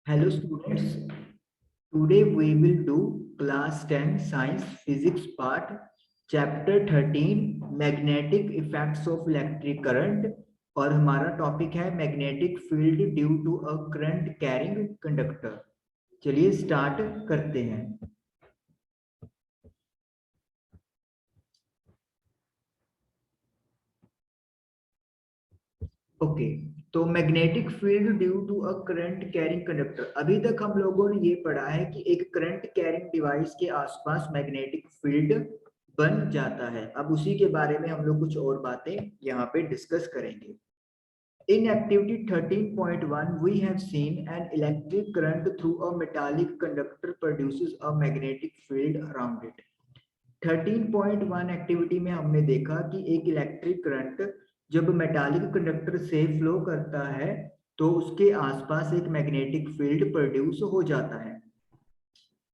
Hello students, today we will do class 10 science physics part chapter 13 magnetic effects of electric current और हमारा topic है magnetic field due to a current carrying conductor. चलिए start करते हैं। Okay, तो magnetic field due to a current carrying conductor. अभी तक हम लोगों ने ये पढ़ा है कि एक करंट कैरिंग डिवाइस के आसपास मैग्नेटिक फील्ड बन जाता है। अब उसी के बारे में हम लोग कुछ और बातें यहाँ पे डिस्कस करेंगे। In activity 13.1 we have seen an electric current through a metallic conductor produces a magnetic field around it। 13.1 activity में हमने देखा कि एक इलेक्ट्रिक करंट जब मेटालिक कंडक्टर से फ्लो करता है तो उसके आसपास एक मैग्नेटिक फील्ड प्रोड्यूस हो जाता है।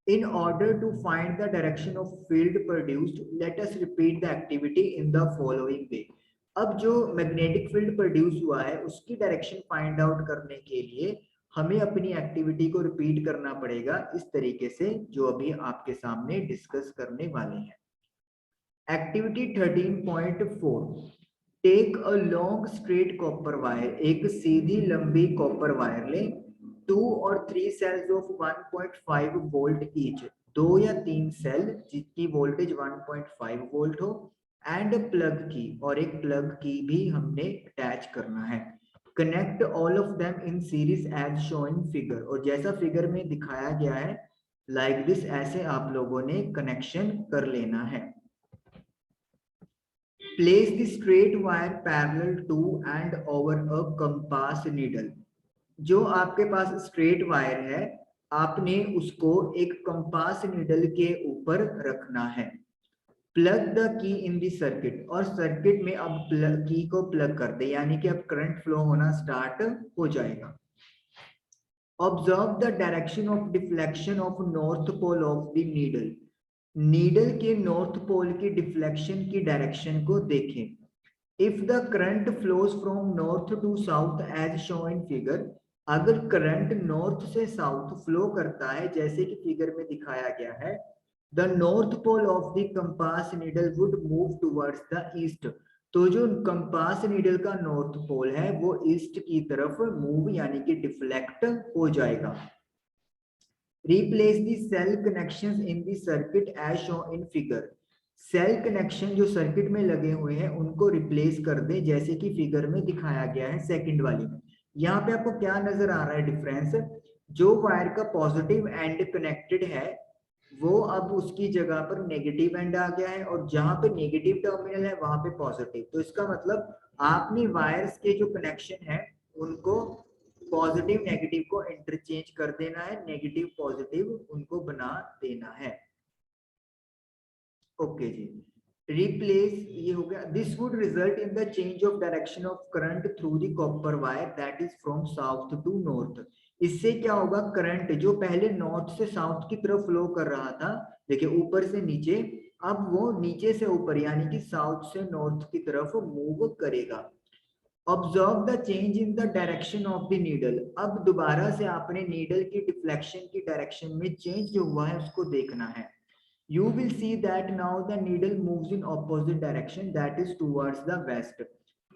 In order to find the direction of field produced, let us repeat the activity in the following way। अब जो मैग्नेटिक फील्ड प्रोड्यूस हुआ है उसकी डायरेक्शन फाइंड आउट करने के लिए हमें अपनी एक्टिविटी को रिपीट करना पड़ेगा इस तरीके से जो अभी आपके सामने डिस्कस करने वाले हैं। Activity 13.4 take a long straight copper wire. एक सीधी लंबी कॉपर वायर लें। 2 और 3 सेल्स ऑफ 1.5 वोल्ट ईच। 2 या 3 सेल जिसकी वोल्टेज 1.5 वोल्ट हो एंड प्लग की, और एक प्लग की भी हमने अटैच करना है। Connect all of them in series as shown figure, और जैसा फिगर में दिखाया गया है लाइक दिस, ऐसे आप लोगों ने कनेक्शन कर लेना है। Place the straight wire parallel to and over a compass needle। जो आपके पास स्ट्रेट वायर है आपने उसको एक कंपास नीडल के ऊपर रखना है। Plug the key in the circuit, और सर्किट में अब की को प्लग कर दे, यानी कि अब करंट फ्लो होना स्टार्ट हो जाएगा। Observe the direction of deflection of north pole of the needle. Needle के नॉर्थ पोल की डिफ्लेक्शन की डायरेक्शन को देखें। If the current flows from north to south as show in figure, अगर current north से south flow करता है जैसे कि फिगर में दिखाया गया है, the north pole of the compass needle would move towards the east. तो जो कंपास नीडल का नॉर्थ पोल है वो ईस्ट की तरफ मूव यानी कि डिफ्लेक्ट हो जाएगा। Replace the cell connections in the circuit as shown in figure। Cell connection जो सर्किट में लगे हुए हैं उनको रिप्लेस कर दे जैसे कि फिगर में दिखाया गया है सेकंड वाली में। यहाँ पे आपको क्या नजर आ रहा है डिफरेंस? जो वायर का पॉजिटिव एंड कनेक्टेड है वो अब उसकी जगह पर नेगेटिव एंड आ गया है, और जहां पे नेगेटिव टर्मिनल है वहां पे पॉजिटिव। तो इसका मतलब आपने वायर्स के जो कनेक्शन है उनको पॉजिटिव नेगेटिव को इंटरचेंज कर देना है, नेगेटिव पॉजिटिव उनको बना देना है। ओके जी, रिप्लेस ये हो गया। This would result in the change of direction of current through the copper wire that is from south to north. इससे क्या होगा, करंट जो पहले नॉर्थ से साउथ की तरफ फ्लो कर रहा था, देखिए ऊपर से नीचे, अब वो नीचे से ऊपर यानी कि साउथ से नॉर्थ की तरफ मूव करेगा। Observe the change in the direction of the needle. अब दोबारा से आपने नीडल की डिफ्लेक्शन की डायरेक्शन में चेंज जो हुआ है उसको देखना है। You will see that now the needle moves in opposite direction, that is towards the west।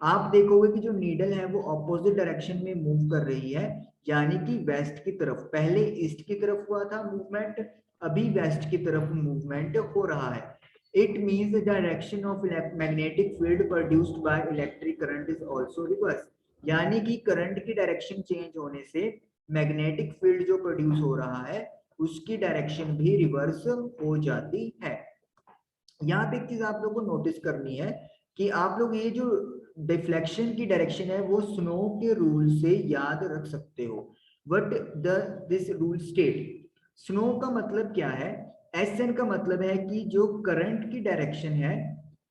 आप देखोगे कि जो नीडल है वो ऑपोजिट डायरेक्शन में मूव कर रही है, यानी कि वेस्ट की तरफ। पहले ईस्ट की तरफ हुआ था मूवमेंट, अभी वेस्ट की तरफ मूवमेंट हो रहा है। It means the direction of magnetic field produced by electric current is also reverse। यानी कि करंट की डायरेक्शन चेंज होने से मैग्नेटिक फील्ड जो प्रोड्यूस हो रहा है उसकी डायरेक्शन भी रिवर्स हो जाती है। यहाँ पे एक चीज आप लोगों को नोटिस करनी है कि आप लोग ये जो डिफ्लेक्शन की डायरेक्शन है वो स्नो के रूल से याद रख सकते हो। What the this rule state, snow का मतलब क्या है? एस एन का मतलब है कि जो करंट की डायरेक्शन है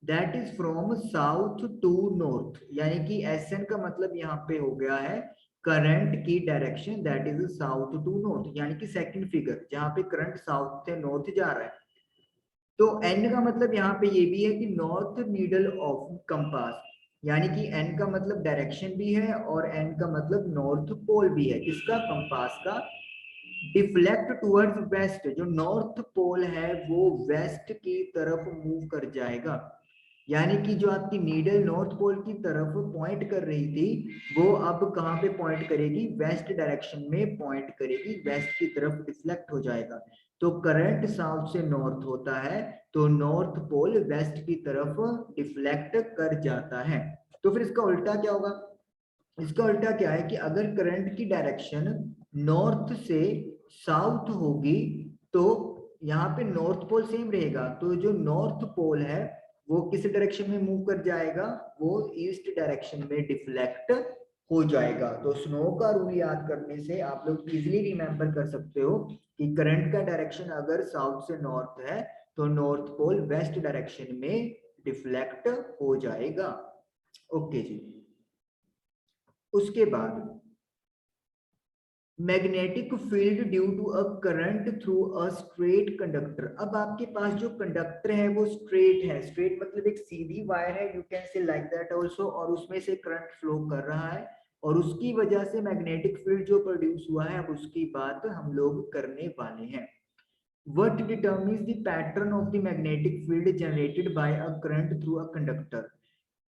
that is from south to north, यानी कि एस एन का मतलब यहाँ पे हो गया है करंट की direction that is south to north, यानी कि सेकंड फिगर जहां पे करंट साउथ से नॉर्थ जा रहा है। तो एन का मतलब यहाँ पे ये भी है कि नॉर्थ नीडल ऑफ कंपास, यानी कि एन का मतलब डायरेक्शन भी है और एन का मतलब नॉर्थ पोल भी है, किसका? कंपास का। डिफ्लेक्ट टुवर्ड्स वेस्ट, जो नॉर्थ पोल है वो वेस्ट की तरफ मूव कर जाएगा, यानी कि जो आपकी नीडल नॉर्थ पोल की तरफ पॉइंट कर रही थी वो अब कहाँ पे पॉइंट करेगी, वेस्ट डायरेक्शन में पॉइंट करेगी, वेस्ट की तरफ डिफ्लेक्ट हो जाएगा। तो करंट साउथ से नॉर्थ होता है तो नॉर्थ पोल वेस्ट की तरफ डिफ्लेक्ट कर जाता है। तो फिर इसका उल्टा क्या होगा, इसका उल्टा क्या है कि अगर करंट की डायरेक्शन नॉर्थ से साउथ होगी तो यहाँ पे नॉर्थ पोल सेम रहेगा, तो जो नॉर्थ पोल है वो किस डायरेक्शन में मूव कर जाएगा, वो ईस्ट डायरेक्शन में डिफ्लेक्ट हो जाएगा। तो स्नो का रूल याद करने से आप लोग इजिली रिमेंबर कर सकते हो कि करंट का डायरेक्शन अगर साउथ से नॉर्थ है तो नॉर्थ पोल वेस्ट डायरेक्शन में डिफ्लेक्ट हो जाएगा। ओके जी, उसके बाद magnetic field due to a current through a straight conductor. अब आपके पास जो कंडक्टर है वो स्ट्रेट है, स्ट्रेट मतलब एक सीधी वायर है, you can say like that also, और उसमें से करंट फ्लो कर रहा है और उसकी वजह से मैग्नेटिक फील्ड जो प्रोड्यूस हुआ है अब उसकी बात हम लोग करने वाले हैं। What determines the pattern of the magnetic field generated by a current through a conductor?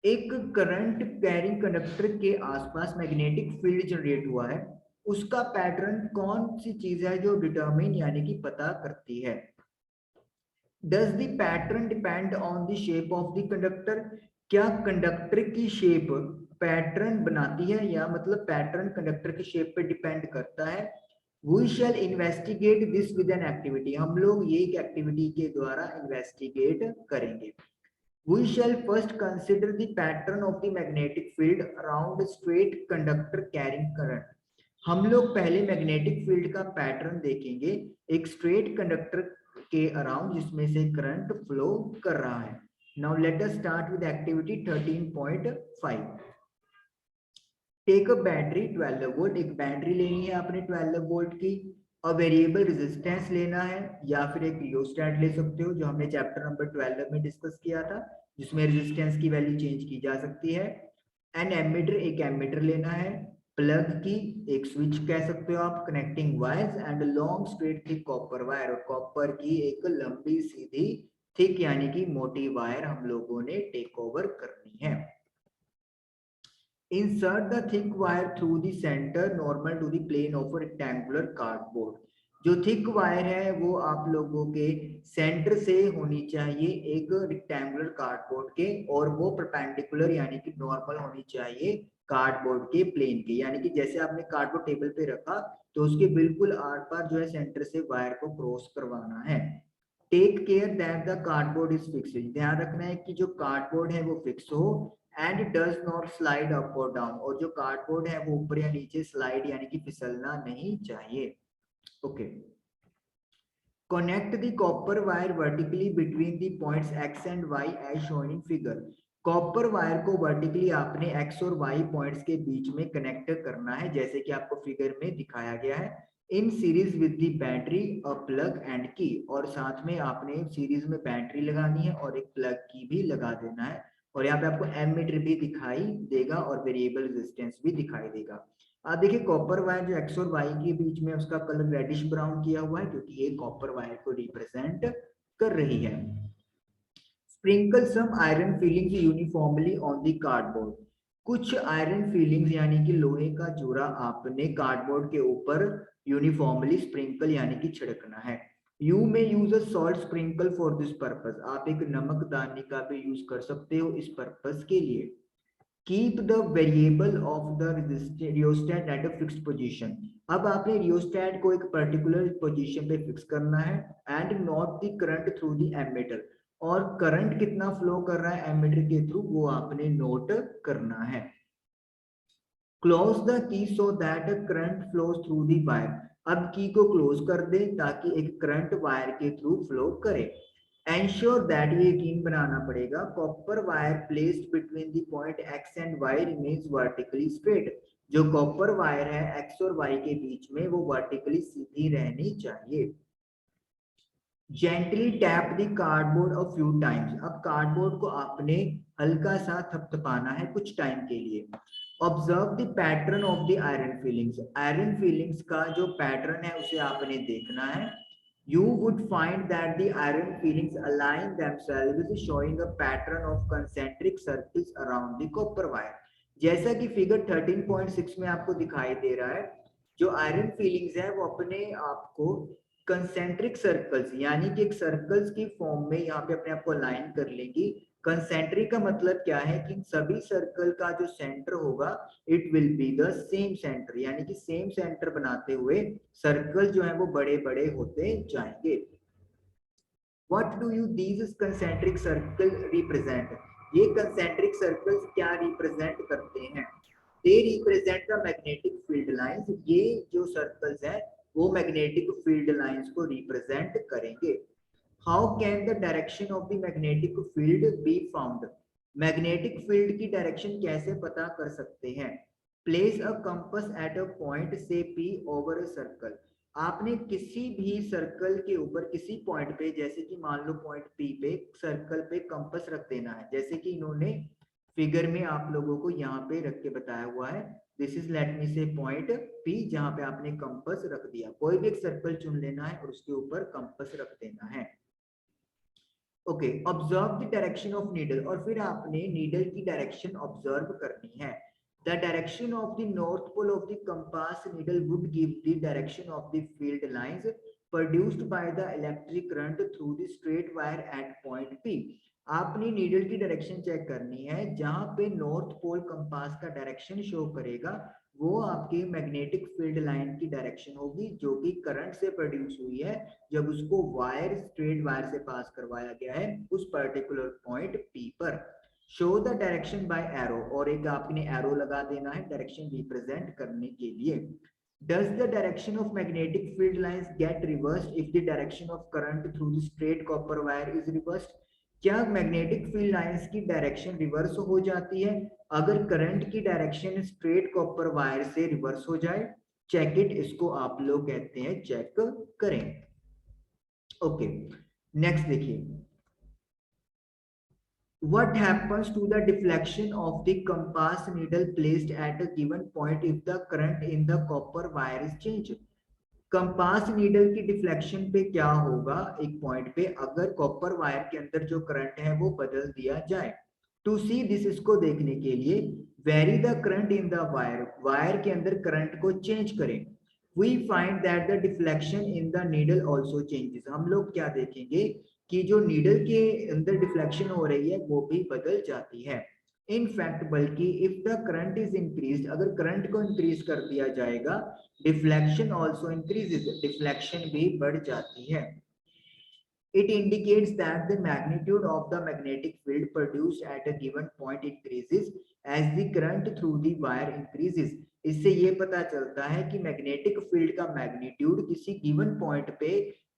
एक करंट कैरिंग कंडक्टर के आसपास मैग्नेटिक फील्ड जनरेट हुआ है, उसका पैटर्न कौन सी चीज है जो डिटरमिन यानी कि पता करती है। Does the pattern depend on the shape of the conductor, क्या कंडक्टर की शेप पैटर्न बनाती है, या मतलब पैटर्न कंडक्टर की शेप पे डिपेंड करता है। We shall investigate this with an activity, हम लोग ये एक एक्टिविटी के द्वारा इन्वेस्टिगेट करेंगे। We shall first consider the pattern of the magnetic field around a straight conductor carrying current. हम लोग पहले मैग्नेटिक फील्ड का पैटर्न देखेंगे एक स्ट्रेट कंडक्टर के अराउंड जिसमें से करंट फ्लो कर रहा है। Now let us start with activity 13.5। Take a battery 12 volt, एक बैटरी लेनी है आपने 12 वोल्ट की, और वेरिएबल रेजिस्टेंस लेना है, या फिर एक रियोस्टेट ले सकते हो जो हमने चैप्टर नंबर 12 में डिस्कस किया था जिसमें रेजिस्टेंस की वैल्यू चेंज की जा सकती है। एन एमीटर, एक एमीटर लेना है, प्लग की, एक स्विच कह सकते हो आप, connecting wires and long straight thick copper wire, और कॉपर की एक लंबी सीधी थिक यानी कि मोटी वायर हम लोगों ने टेक ओवर करनी है। Insert the thick wire through the center normal to the plane of a rectangular cardboard. जो थिक वायर है वो आप लोगों के सेंटर से होनी चाहिए एक रेक्टेंगुलर कार्डबोर्ड के, और वो परपेंडिकुलर यानी कि नॉर्मल होनी चाहिए कार्डबोर्ड के प्लेन के, यानी कि जैसे आपने कार्डबोर्ड टेबल पे रखा तो उसके बिल्कुल आर पार जो है सेंटर से वायर को क्रॉस करवाना है। Take care that the cardboard is fix, ध्यान रखना है कि जो कार्डबोर्ड है वो फिक्स हो, and does not slide up और डाउन, और जो कार्डबोर्ड है वो ऊपर या नीचे स्लाइड यानी कि फिसलना नहीं चाहिए। Okay, connect the copper wire vertically between the points x and y as shown in figure। Copper wire को वर्टिकली आपने x और y पॉइंट्स के बीच में कनेक्ट करना है जैसे कि आपको फिगर में दिखाया गया है। In series with the battery a plug and की, और साथ में आपने सीरीज में बैटरी लगानी है और एक प्लग की भी लगा देना है, और यहाँ पे आपको एमीटर भी दिखाई देगा और वेरिएबल रेजिस्टेंस भी दिखाई देगा। आप देखिए कॉपर वायर जो एक्स और वाई के बीच में उसका कलर रेडिश ब्राउन किया हुआ है क्योंकि ये कॉपर वायर को रिप्रेजेंट कर रही है। Sprinkle some iron filings uniformly on the cardboard, कुछ आयरन फीलिंग्स यानी कि लोहे का चूरा आपने कार्डबोर्ड के ऊपर यूनिफॉर्मली स्प्रिंकल यानी कि छिड़कना है। यू में use a salt sprinkle for this purpose, आप एक नमक दानी का भी यूज कर सकते हो इस पर्पस के लिए। Keep the variable of the rheostat at a fixed position, अब आपने रियोस्टेट को एक पर्टिकुलर पोजीशन पे फिक्स करना है, and note the current through the ammeter, और करंट कितना फ्लो कर रहा है एमीटर के थ्रू वो आपने नोट करना है। Close the key so that a current flows through the wire, अब की को क्लोज कर दे ताकि एक करंट वायर के थ्रू फ्लो करे। Ensure that, ये यकीन बनाना पड़ेगा copper wire placed between the point x and y remains vertically straight, जो कॉपर वायर है x और y के बीच में वो वर्टिकली सीधी रहनी चाहिए। Gently tap the cardboard a few times. अब कार्डबोर्ड को आपने हल्का सा थपथपाना है कुछ टाइम के लिए। Observe the pattern of the iron feelings. Iron feelings का जो पैटर्न है उसे आपने देखना है। You would find that the iron fillings align themselves, showing a pattern of concentric circles around the copper wire. जैसा कि फिगर 13.6 में आपको दिखाई दे रहा है, जो आयरन फीलिंग्स है वो अपने आप को कंसेंट्रिक सर्कल्स यानी कि एक सर्कल्स की फॉर्म में यहाँ पे अपने आप को अलाइन कर लेंगी। कंसेंट्रिक का मतलब क्या है कि सभी सर्कल का जो सेंटर होगा it will be the same centre, यानी कि सेम सेंटर बनाते हुए सर्कल जो है वो बड़े बड़े होते जाएंगे। What do you these concentric circle represent? ये कंसेंट्रिक सर्कल्स क्या रिप्रेजेंट करते हैं? They represent the magnetic field lines. ये जो सर्कल्स हैं वो मैग्नेटिक फील्ड लाइंस को रिप्रेजेंट करेंगे। How can the direction of the magnetic field be found? Magnetic field की डायरेक्शन कैसे पता कर सकते हैं? Place a compass at a point से पी ओवर अ सर्कल। आपने किसी भी सर्कल के ऊपर किसी पॉइंट पे, जैसे कि मान लो पॉइंट पी पे सर्कल पे कंपास रख देना है, जैसे कि इन्होंने फिगर में आप लोगों को यहाँ पे रख के बताया हुआ है। दिस इज लेट मी से पॉइंट पी जहां पे आपने कंपास रख दिया। कोई भी एक सर्कल चुन लेना है और उसके ऊपर कंपास रख देना है। Okay, observe the direction of needle. और फिर आपने नीडल की डायरेक्शन ऑब्जर्व करनी है। The direction of the north pole of the compass needle would give the direction of the field lines produced by the electric current through the straight wire at point P. आपने needle की direction check करनी है, जहां पे north pole compass का direction show करेगा वो आपकी मैग्नेटिक फील्ड लाइन की डायरेक्शन होगी, जो कि करंट से प्रोड्यूस हुई है जब उसको वायर स्ट्रेट वायर से पास करवाया गया है उस पर्टिकुलर पॉइंट पी पर। Show the direction by arrow, और एक आपने एरो लगा देना है डायरेक्शन रिप्रेजेंट करने के लिए। Does the direction of magnetic field lines get reversed if the direction of current through the straight copper wire is reversed? क्या मैग्नेटिक फील्ड लाइंस की डायरेक्शन रिवर्स हो जाती है अगर करंट की डायरेक्शन स्ट्रेट कॉपर वायर से reverse हो जाए? चेक इट, इसको आप लोग कहते हैं चेक करें। ओके, नेक्स्ट देखिए। What happens to the deflection of the compass needle placed at a given point if the current in the copper wire is changed? Compass needle की डिफ्लेक्शन पे क्या होगा एक पॉइंट पे अगर कॉपर वायर के अंदर जो करंट है वो बदल दिया जाए? टू सी दिस, इसको देखने के लिए vary the current in the wire, wire के अंदर करंट को चेंज करें। We find that the deflection in the needle also changes. हम लोग क्या देखेंगे कि जो नीडल के अंदर डिफ्लेक्शन हो रही है वो भी बदल जाती है। इन फैक्ट बल्कि if the current is increase, अगर करंट को इंक्रीज कर दिया जाएगा डिफ्लेक्शन ऑल्सो इंक्रीजेस, डिफ्लेक्शन भी बढ़ जाती है। It indicates that the magnitude of the magnetic field produced at a given point increases as the current through the wire increases. इससे ये पता चलता है कि मैग्नेटिक फील्ड का मैग्नीट्यूड किसी गिवन पॉइंट पे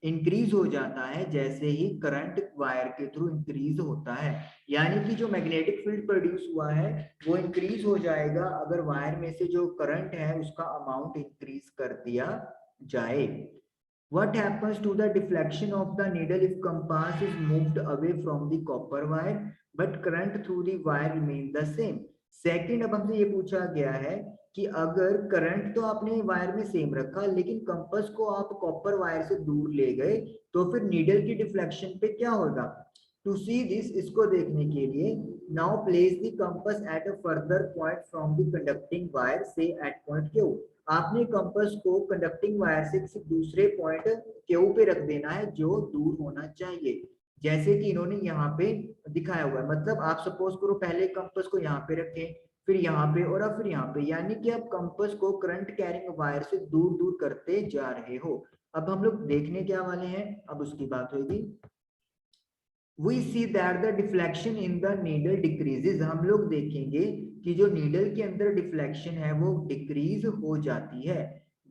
इंक्रीज हो जाता है जैसे ही करंट वायर के थ्रू इंक्रीज होता है। यानी कि जो मैग्नेटिक फील्ड प्रोड्यूस हुआ है वो इंक्रीज हो जाएगा अगर वायर में से जो करंट है उसका अमाउंट इंक्रीज कर दिया जाए। What happens to the deflection of the needle if compass is moved away from the copper wire but current through the wire remain the same? Second, अब हमसे ये पूछा गया है कि अगर करंट तो आपने वायर में सेम रखा लेकिन कंपास को आप कॉपर वायर से दूर ले गए तो फिर नीडल की डिफ्लेक्शन पे क्या होगा? टू सी दिस, इसको देखने के लिए now place the compass at a further point from the conducting wire से एट पॉइंट क्यू। आपने कंपास को कंडक्टिंग वायर से किसी दूसरे पॉइंट क्यू पे रख देना है जो दूर होना चाहिए, जैसे कि इन्होंने यहाँ पे दिखाया हुआ है। मतलब आप सपोज करो पहले कंपास को यहाँ पे रखें, फिर यहाँ पे और अब फिर यहाँ पे, यानी कि आप कंपास को करंट कैरिंग वायर से दूर दूर करते जा रहे हो। अब हम लोग देखने क्या वाले हैं, अब उसकी बात होगी। We see that the deflection in the needle decreases। हम लोग देखेंगे कि जो नीडल के अंदर डिफ्लेक्शन है वो डिक्रीज हो जाती है।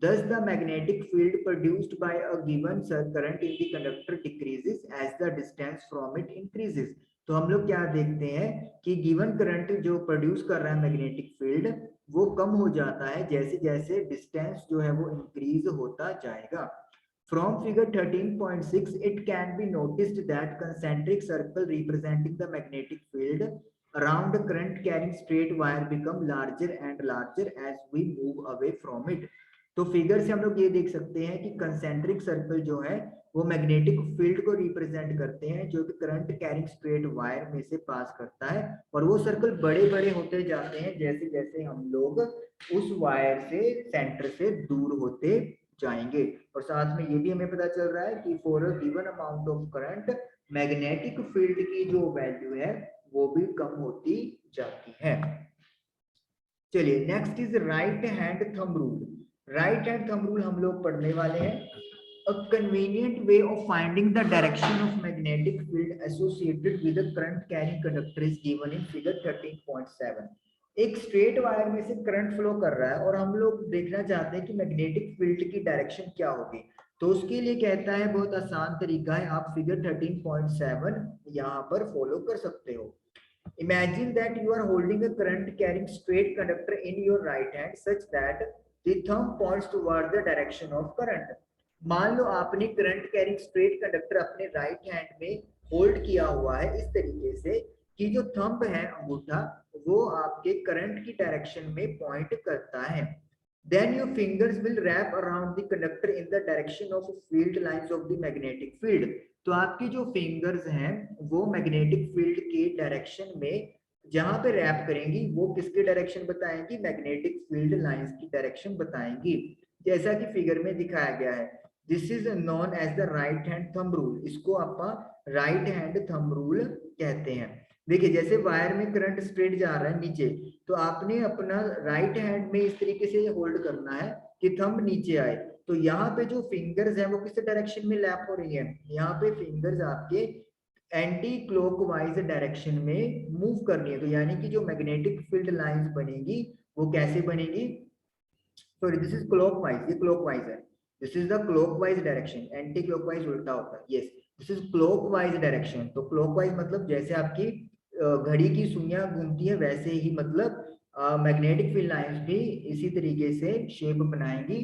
Thus the magnetic field produced by a given current in the conductor decreases as the distance from it increases। तो हम लोग क्या देखते हैं कि गिवन करंट जो प्रोड्यूस कर रहा है मैग्नेटिक फील्ड वो कम हो जाता है जैसे जैसे डिस्टेंस जो है वो इंक्रीज होता जाएगा। From figure 13.6, it can be noticed that concentric circle representing the magnetic field around the current carrying straight wire become larger and larger as we move away from it. तो figure से हम लोग ये देख सकते हैं कि कंसेंट्रिक सर्कल जो है वो मैग्नेटिक फील्ड को रिप्रेजेंट करते हैं जो कि करंट कैरिंग स्ट्रेट वायर में से पास करता है, और वो सर्कल बड़े बड़े होते जाते हैं जैसे जैसे हम लोग उस वायर से सेंटर से दूर होते जाएंगे। और साथ में ये भी हमें पता चल रहा है कि for a given amount of current magnetic field की जो वैल्यू है वो भी कम होती जाती है। चलिए next is right hand thumb rule. Right hand thumb rule हम लोग पढ़ने वाले हैं। A convenient way of finding the direction of magnetic field associated with the current carrying conductor is given in figure 13.7। एक स्ट्रेट वायर में से current flow कर रहा है और हम लोग देखना चाहते हैं कि मैग्नेटिक फील्ड की डायरेक्शन क्या होगी। तो उसके लिए कहता है बहुत आसान तरीका है, आप फिगर 13.7 यहाँ पर फॉलो कर सकते हो। Imagine that you are holding a current carrying straight conductor in your right hand such that the thumb points toward the direction of current। मान लो आपने करंट कैरिंग स्ट्रेट कंडक्टर अपने राइट हैंड में hold किया हुआ है इस तरीके से कि जो थंब है अंगूठा वो आपके करंट की डायरेक्शन में पॉइंट करता है। Then your fingers will wrap around the conductor in the direction of field lines of the magnetic field। तो आपकी जो फिंगर्स हैं वो मैग्नेटिक फील्ड के डायरेक्शन में जहां पे रैप करेंगी वो किसके डायरेक्शन बताएंगी, मैग्नेटिक फील्ड लाइंस की डायरेक्शन बताएंगी, जैसा कि फिगर में दिखाया गया है। This is known as the right hand thumb rule. इसको आप राइट हैंड थंब रूल कहते हैं। देखिए जैसे वायर में करंट स्ट्रेट जा रहा है नीचे, तो आपने अपना राइट हैंड में इस तरीके से होल्ड करना है कि थंब नीचे आए। तो यहाँ पे जो फिंगर्स हैं वो किस डायरेक्शन में लैप हो रही है, यहाँ पे फिंगर्स आपके एंटी क्लॉकवाइज डायरेक्शन में मूव करनी है। तो यानी कि जो मैग्नेटिक फील्ड लाइंस बनेगी वो कैसे बनेगी, सॉरी दिस इज क्लॉकवाइज, ये क्लॉकवाइज है, this is the clockwise direction, anti clockwise उल्टा होता है, yes this is clockwise direction. तो क्लॉकवाइज मतलब जैसे आपकी घड़ी की सुइयां घूमती है वैसे ही मतलब मैग्नेटिक फील्ड लाइंस भी इसी तरीके से शेप बनाएंगी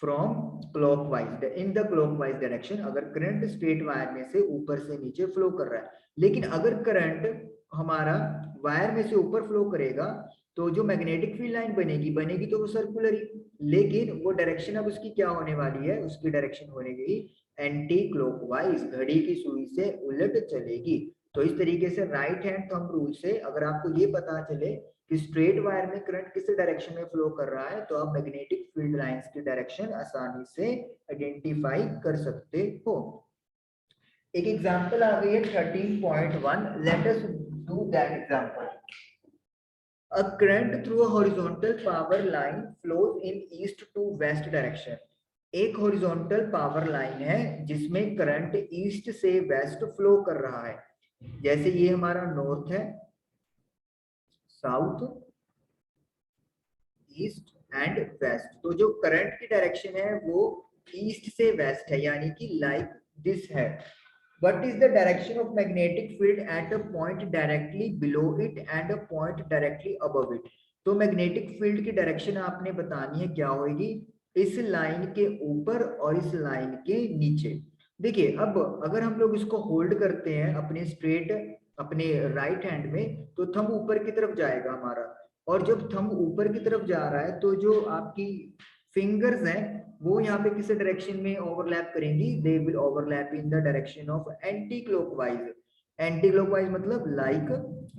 from clockwise in the clockwise direction, अगर करंट स्ट्रेट वायर में से ऊपर से नीचे फ्लो कर रहा है। लेकिन अगर करंट हमारा वायर में से ऊपर फ्लो करेगा तो जो मैग्नेटिक फील्ड लाइन बनेगी बनेगी तो वो सर्कुलर ही, लेकिन वो डायरेक्शन अब उसकी क्या होने वाली है, उसकी डायरेक्शन होगी एंटी क्लॉकवाइज, घड़ी की सुई से उलट चलेगी। तो इस तरीके से राइट हैंड थंब रूल से अगर आपको ये पता चले कि स्ट्रेट वायर में करंट किस डायरेक्शन में फ्लो कर रहा है तो आप मैग्नेटिक फील्ड लाइंस की डायरेक्शन आसानी से आइडेंटिफाई कर सकते हो। एक एग्जांपल आ गई है 13.1, let us do that example. A current through a horizontal power line flows in east to west direction। एक हॉरिजॉन्टल पावर लाइन है जिसमें करंट ईस्ट से वेस्ट फ्लो कर रहा है। जैसे ये हमारा नॉर्थ है, साउथ, ईस्ट एंड वेस्ट, तो जो करंट की डायरेक्शन है वो ईस्ट से वेस्ट है, यानी कि लाइक दिस है। What is the direction of magnetic field at a point directly below it and a point directly above it? तो मैग्नेटिक फील्ड की डायरेक्शन आपने बतानी है क्या होगी, इस लाइन के ऊपर और इस लाइन के नीचे। देखिए अब अगर हम लोग इसको होल्ड करते हैं अपने स्ट्रेट अपने राइट हैंड में तो थंब ऊपर की तरफ जाएगा हमारा, और जब थंब ऊपर की तरफ जा रहा है तो जो आपकी फिंगर्स हैं वो यहाँ पे किस डायरेक्शन में ओवरलैप करेंगी, they will overlap in the direction of anti clockwise. Anti clockwise मतलब लाइक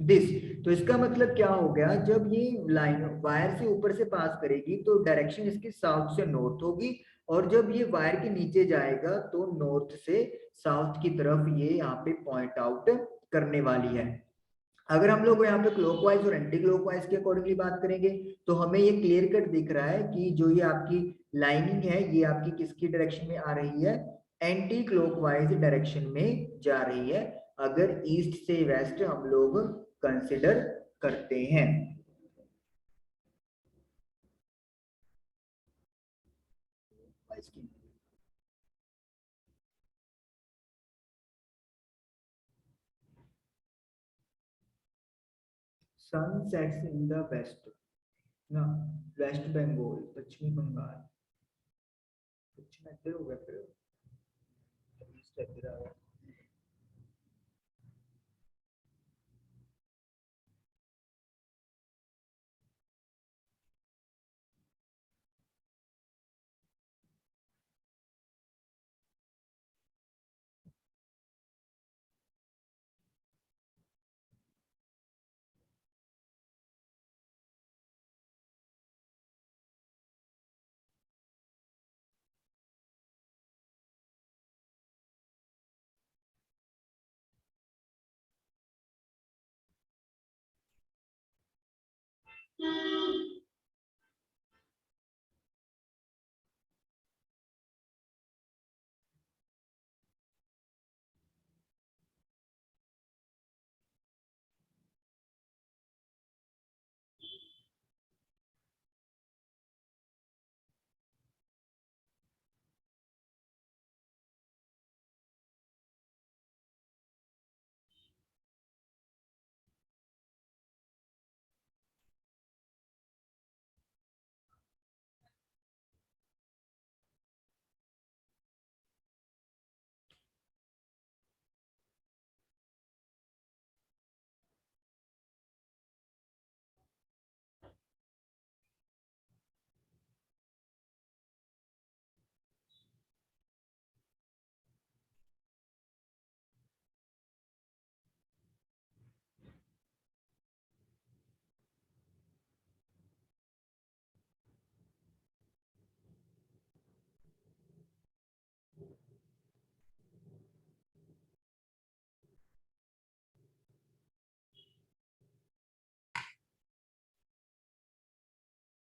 दिस। तो इसका मतलब क्या हो गया, जब ये लाइन वायर से ऊपर से पास करेगी तो डायरेक्शन इसकी साउथ से नॉर्थ होगी, और जब ये वायर के नीचे जाएगा तो नॉर्थ से साउथ की तरफ ये यहाँ पे पॉइंट आउट करने वाली है। अगर हम लोग यहाँ पे क्लॉकवाइज और एंटी क्लॉकवाइज के अकॉर्डिंगली बात करेंगे तो हमें ये क्लियर कट दिख रहा है कि जो ये आपकी लाइनिंग है ये आपकी किसकी डायरेक्शन में आ रही है, एंटी क्लॉकवाइज डायरेक्शन में जा रही है, अगर ईस्ट से वेस्ट हम लोग कंसिडर करते हैं। Sun sets in the west ना, वेस्ट बंगाल, पश्चिमी बंगाल, पश्चिम हो गया फिर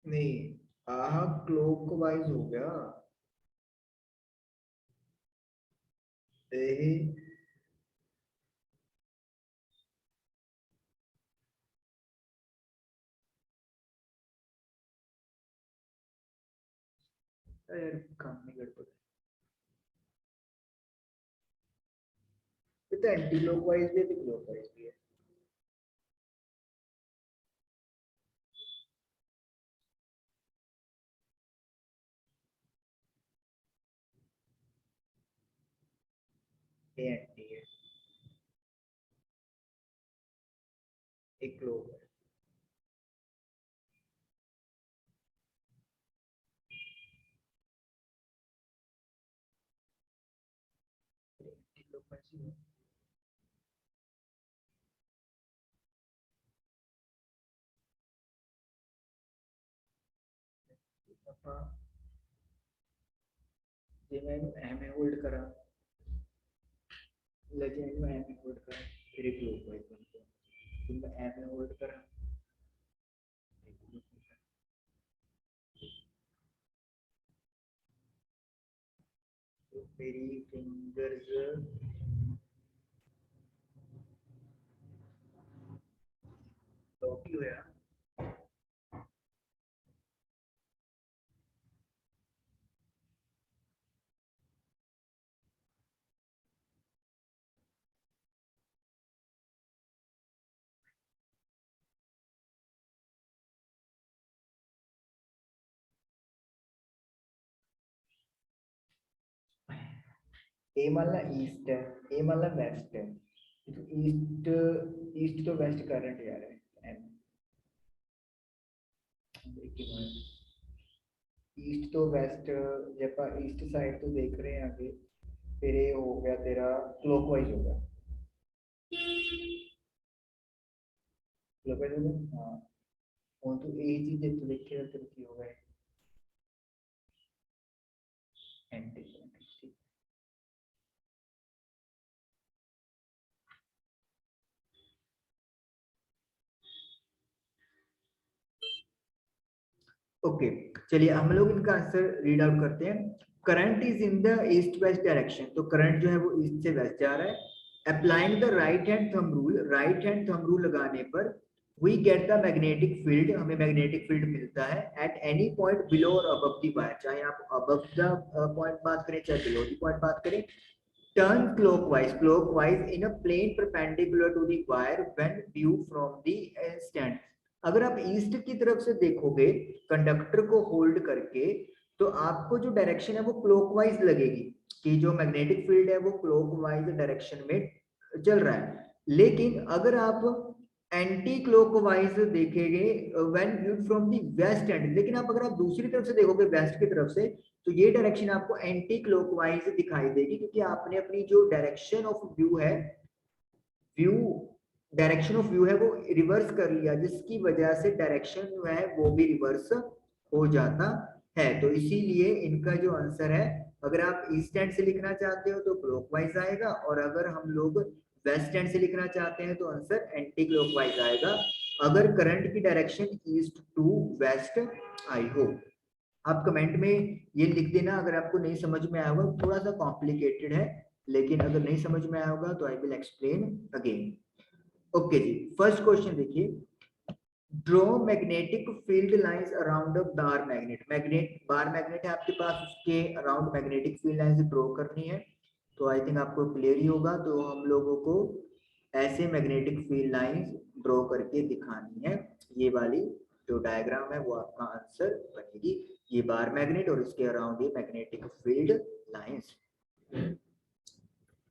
नहीं, हाँ क्लॉकवाइज हो गया। ए, यार काम नहीं गड़बड़। ये तो एंटी क्लॉकवाइज भी है, तो क्लॉकवाइज भी है। ये एंटी है, एक क्लॉक है। एंटी क्लॉकवाइज ही है। पापा, ये मैंने एम होल्ड करा, लेकिन मैं एम होल्ड करा, फिर एक क्लॉकवाइज बन गया। फिर मैं एम होल्ड करा, तो मेरी फिंगर्स लॉक ही हुआ। ए मान ला ईस्ट है, ए मान ला वेस्ट है, तो ईस्ट, ईस्ट तो वेस्ट करंट जा रहा है एम। ईस्ट तो वेस्ट, जब ईस्ट साइड तो देख रहे हैं आगे, फिर ये हो गया तेरा क्लॉकवाइज हो गया। क्लॉकवाइज हो गया, हाँ। और तो ये चीज तो देखे तो की हो गए एंटी क्लॉकवाइज। ओके, चलिए हम लोग इनका आंसर रीड आउट करते हैं। Current is in the east west direction, तो करंट जो है वो ईस्ट से वेस्ट जा रहा है। Applying the right hand thumb rule, right hand thumb rule लगाने पर we get the magnetic field, हमें मैग्नेटिक फील्ड मिलता है एट एनी पॉइंट बिलो और अबव द वायर, चाहे आप अबव द पॉइंट बात करें चाहे बिलो द पॉइंट बात करें। Turn clockwise in a plane perpendicular to the wire when view from the stand. अगर आप ईस्ट की तरफ से देखोगे कंडक्टर को होल्ड करके, तो आपको जो डायरेक्शन है वो क्लॉकवाइज लगेगी कि जो मैग्नेटिक फील्ड है वो क्लॉकवाइज डायरेक्शन में चल रहा है। लेकिन अगर आप एंटी क्लॉकवाइज देखेंगे when viewed from the west end, लेकिन आप अगर आप दूसरी तरफ से देखोगे वेस्ट की तरफ से, तो ये डायरेक्शन आपको एंटी क्लॉकवाइज दिखाई देगी, क्योंकि आपने अपनी जो डायरेक्शन ऑफ व्यू है, व्यू डायरेक्शन ऑफ व्यू है वो रिवर्स कर लिया, जिसकी वजह से डायरेक्शन जो है वो भी रिवर्स हो जाता है। तो इसीलिए इनका जो आंसर है, अगर आप ईस्ट एंड से लिखना चाहते हो तो क्लॉकवाइज आएगा, और अगर हम लोग वेस्ट एंड से लिखना चाहते हैं तो आंसर एंटी क्लॉकवाइज आएगा, अगर करंट की डायरेक्शन ईस्ट टू वेस्ट आई हो। आप कमेंट में ये लिख देना अगर आपको नहीं समझ में आया होगा, थोड़ा सा कॉम्प्लिकेटेड है, लेकिन अगर नहीं समझ में आया होगा तो I will explain again. Okay जी, फर्स्ट क्वेश्चन देखिए, draw magnetic field lines around a bar magnet. Bar magnet है आपके पास, उसके around magnetic field lines draw करनी है। तो आई थिंक आपको क्लियर ही होगा, तो हम लोगों को ऐसे मैग्नेटिक फील्ड लाइंस ड्रॉ करके दिखानी है। ये वाली जो डायग्राम है वो आपका आंसर बनेगी, ये बार मैग्नेट और इसके अराउंड ये मैग्नेटिक फील्ड लाइंस।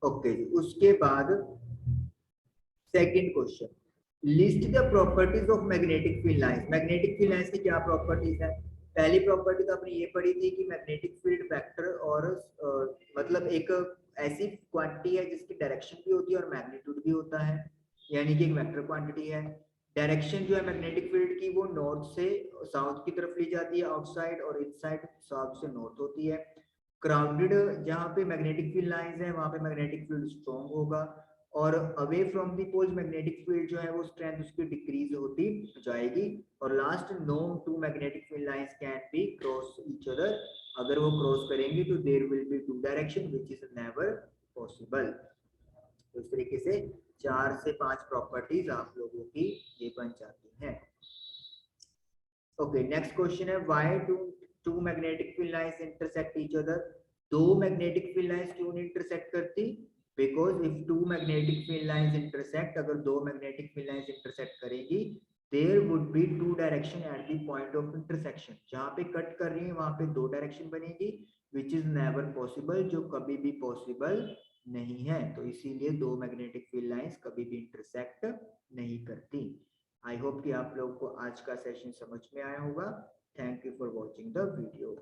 ओके जी, उसके बाद second question, list the properties of magnetic field lines. Magnetic field lines की क्या प्रॉपर्टीज है? पहली प्रॉपर्टी तो आपने ये पढ़ी थी कि मैग्नेटिक फील्ड वेक्टर और मतलब एक ऐसी क्वांटिटी है जिसकी डायरेक्शन भी होती है और मैग्नीट्यूड भी होता है, यानी कि एक वेक्टर क्वांटिटी है। डायरेक्शन जो है मैग्नेटिक फील्ड की वो नॉर्थ से साउथ की तरफ ली जाती है आउटसाइड, और इनसाइड साउथ से नॉर्थ होती है। क्राउडेड जहाँ पे मैग्नेटिक फील्ड लाइंस है वहां पे मैग्नेटिक फील्ड स्ट्रॉन्ग होगा, और away from the poles magnetic field जो है वो स्ट्रेंथ उसकी डिक्रीज होती जाएगी। और last, no two magnetic field lines can be cross each other, अगर वो क्रॉस करेंगे तो there will be two direction which is never possible. तो इस तरीके से 4 से 5 प्रॉपर्टीज आप लोगों की ये बन जाती हैं। ओके, नेक्स्ट क्वेश्चन है, why do two magnetic field lines intersect each other. दो मैग्नेटिक फील्ड लाइंस क्यों नहीं इंटरसेक्ट करती? Because if two magnetic field lines intersect, अगर दो मैग्नेटिक फील्ड लाइंस इंटरसेक्ट करेगी, there would be two direction at the point of intersection. जहां पे cut कर रही है वहां पे दो डायरेक्शन बनेगी, विच इज नेवर पॉसिबल, जो कभी भी पॉसिबल नहीं है। तो इसीलिए दो मैग्नेटिक फील्ड लाइंस कभी भी इंटरसेक्ट नहीं करती। आई होप कि आप लोगों को आज का सेशन समझ में आया होगा। Thank you for watching the video.